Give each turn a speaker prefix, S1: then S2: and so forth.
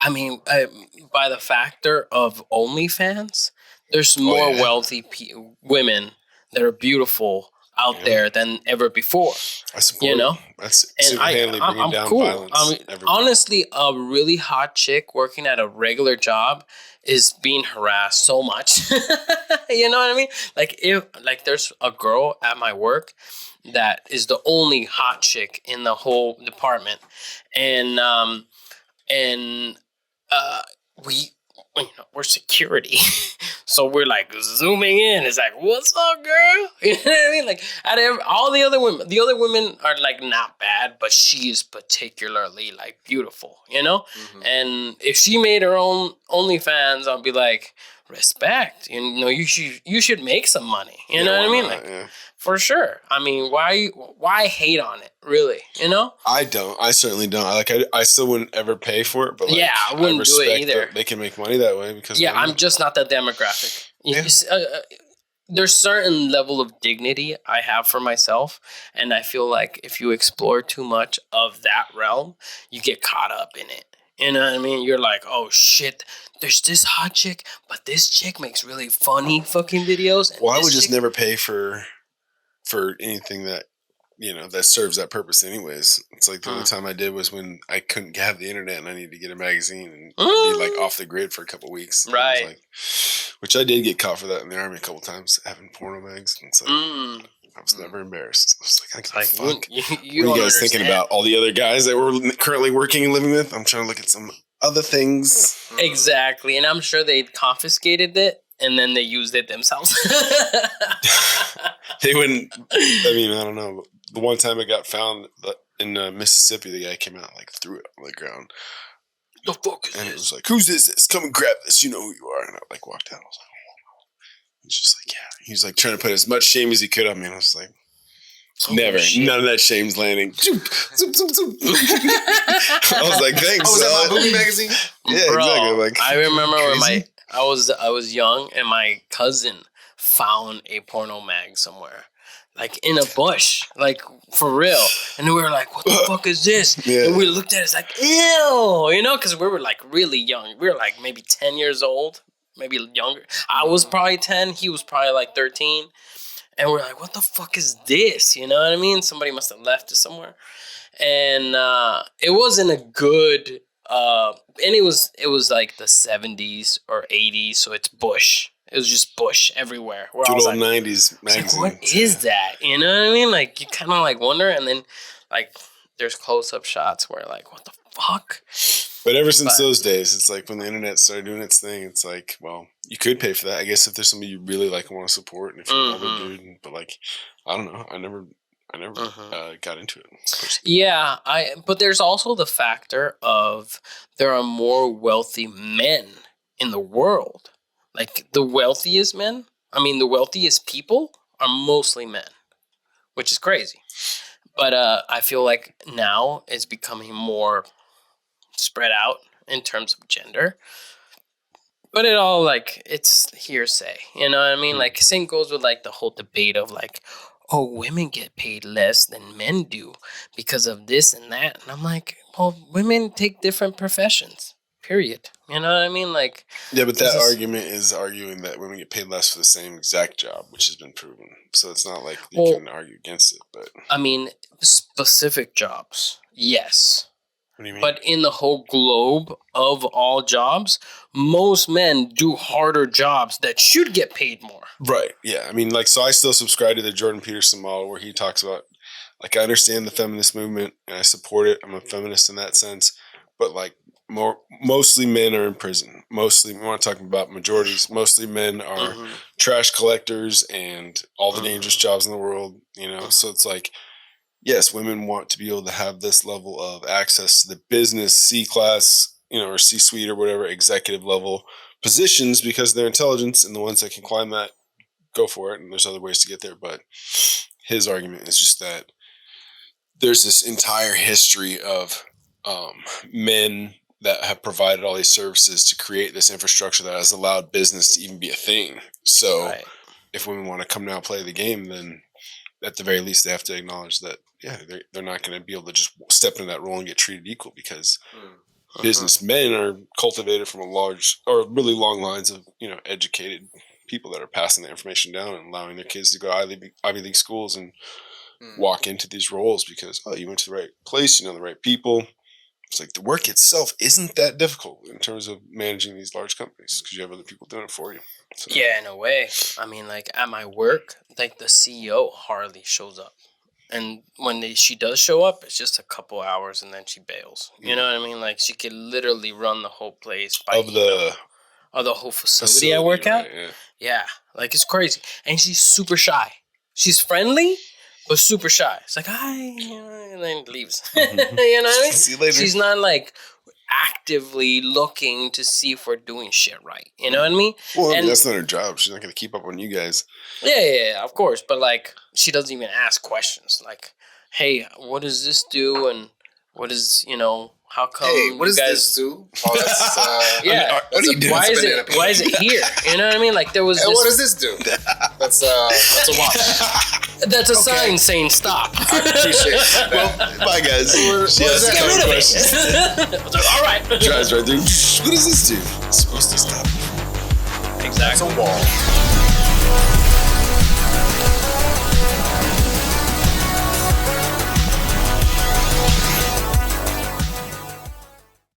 S1: I mean, by the factor of OnlyFans, there's more wealthy women that are beautiful out there than ever before.
S2: I support. That's single-handedly bringing down
S1: cool.
S2: violence.
S1: I mean, honestly, a really hot chick working at a regular job is being harassed so much. You know what I mean? Like there's a girl at my work that is the only hot chick in the whole department, and we're security, so we're like zooming in. It's like, what's up, girl? You know what I mean? Like, all the other women are like not bad, but she is particularly like beautiful, you know. Mm-hmm. And if she made her own OnlyFans, I'll be like, respect. You know, you should make some money. You know what I mean? Like, for sure. I mean, why hate on it, really? You know?
S2: I don't. I certainly don't. I still wouldn't ever pay for it, but
S1: I wouldn't do it either.
S2: They can make money that way because
S1: I'm just not that demographic. Yeah. There's certain level of dignity I have for myself, and I feel like if you explore too much of that realm, you get caught up in it. You know what I mean? You're like, oh shit, there's this hot chick, but this chick makes really funny fucking videos.
S2: Well, I would just never pay for anything that, you know, that serves that purpose anyways. It's like the only time I did was when I couldn't have the internet and I needed to get a magazine and be like off the grid for a couple weeks.
S1: Right.
S2: Like, which I did get caught for that in the Army a couple times, having porno mags. And it's like, I was never embarrassed. I was like, I give a fuck. What are you guys thinking about? All the other guys that we're currently working and living with? I'm trying to look at some other things.
S1: Exactly. And I'm sure they confiscated it and then they used it themselves.
S2: They wouldn't. I mean, I don't know. The one time it got found in Mississippi, the guy came out and like threw it on the ground. The fuck is this? And it was like, who's this? Come and grab this. You know who you are. And I like walked out. I was like, oh. He's just like, yeah. He's like trying to put as much shame as he could on me. And I was like, never. None of that shame's landing. Zoop, zoop, zoop, zoop. I was like, thanks.
S3: Oh, was that my movie magazine?
S2: Yeah, bro, exactly. Like,
S1: I remember when I was young and my cousin found a porno mag somewhere, like in a bush, like for real. And we were like, what the fuck is this? Yeah. And we looked at it, it's like, ew, you know, because we were like really young. We were like maybe 10 years old, maybe younger. I was probably 10. He was probably like 13. And we're like, what the fuck is this? You know what I mean? Somebody must have left it somewhere. And it wasn't a good... and it was like the 70s or 80s, so it's bush. It was just bush everywhere.
S2: Good old 90s magazine.
S1: Like, what is that? You know what I mean? Like, you kind of like wonder, and then like there's close-up shots where like, what the fuck?
S2: But ever since those days, it's like when the internet started doing its thing, it's like, well, you could pay for that. I guess if there's somebody you really like and want to support, and if you're another dude, but like, I don't know. I never got into it personally.
S1: Yeah, but there's also the factor of there are more wealthy men in the world. Like the wealthiest men, the wealthiest people are mostly men, which is crazy. But I feel like now it's becoming more spread out in terms of gender. But it all like it's hearsay, you know what I mean? Like same goes with like the whole debate of like, oh, women get paid less than men do because of this and that. And I'm like, well, women take different professions, period. You know what I mean? Like,
S2: yeah, but that argument is arguing that women get paid less for the same exact job, which has been proven. So it's not like you can argue against it. But
S1: I mean, specific jobs, yes.
S2: What do you mean?
S1: But in the whole globe of all jobs, most men do harder jobs that should get paid more.
S2: Right. Yeah. I mean, like, so I still subscribe to the Jordan Peterson model where he talks about, like, I understand the feminist movement and I support it. I'm a feminist in that sense. But, like, mostly men are in prison. Mostly, we want to talk about majorities. Mostly men are trash collectors and all the dangerous jobs in the world, you know? So it's like, yes, women want to be able to have this level of access to the business C-class, you know, or C-suite or whatever executive level positions because of their intelligence, and the ones that can climb that go for it. And there's other ways to get there. But his argument is just that there's this entire history of men that have provided all these services to create this infrastructure that has allowed business to even be a thing. So if women want to come now and play the game, then at the very least they have to acknowledge that, yeah, they're not going to be able to just step into that role and get treated equal because businessmen are cultivated from a large or really long lines of, educated people that are passing the information down and allowing their kids to go to Ivy League schools and walk into these roles because, you went to the right place, you know the right people. It's like the work itself isn't that difficult in terms of managing these large companies because you have other people doing it for you. So.
S1: Yeah, in a way. I mean, like at my work, like the CEO hardly shows up. And when she does show up, it's just a couple hours and then she bails. You know what I mean? Like she could literally run the whole place of the whole facility I work at.
S2: Right,
S1: yeah, like it's crazy. And she's super shy. She's friendly, but super shy. It's like, hi, and then leaves. You know what I mean?
S2: See you later.
S1: She's not like actively looking to see if we're doing shit right. You know what I mean?
S2: Well, that's not her job. She's not going to keep up on you guys.
S1: Yeah, of course. But like, she doesn't even ask questions. Like, hey, what does this do? And what is, how come?
S3: Hey, what does this do? Oh, that's,
S1: yeah.
S2: What are you doing?
S1: Why is it here? You know what I mean? Like there was.
S3: Hey, what does this do? That's a watch.
S1: That's a sign saying stop.
S3: I appreciate it.
S2: Well, bye guys.
S1: Get rid of it. All right.
S2: Drives right through. What does this do? It's supposed to stop.
S1: Exactly.
S3: It's a wall.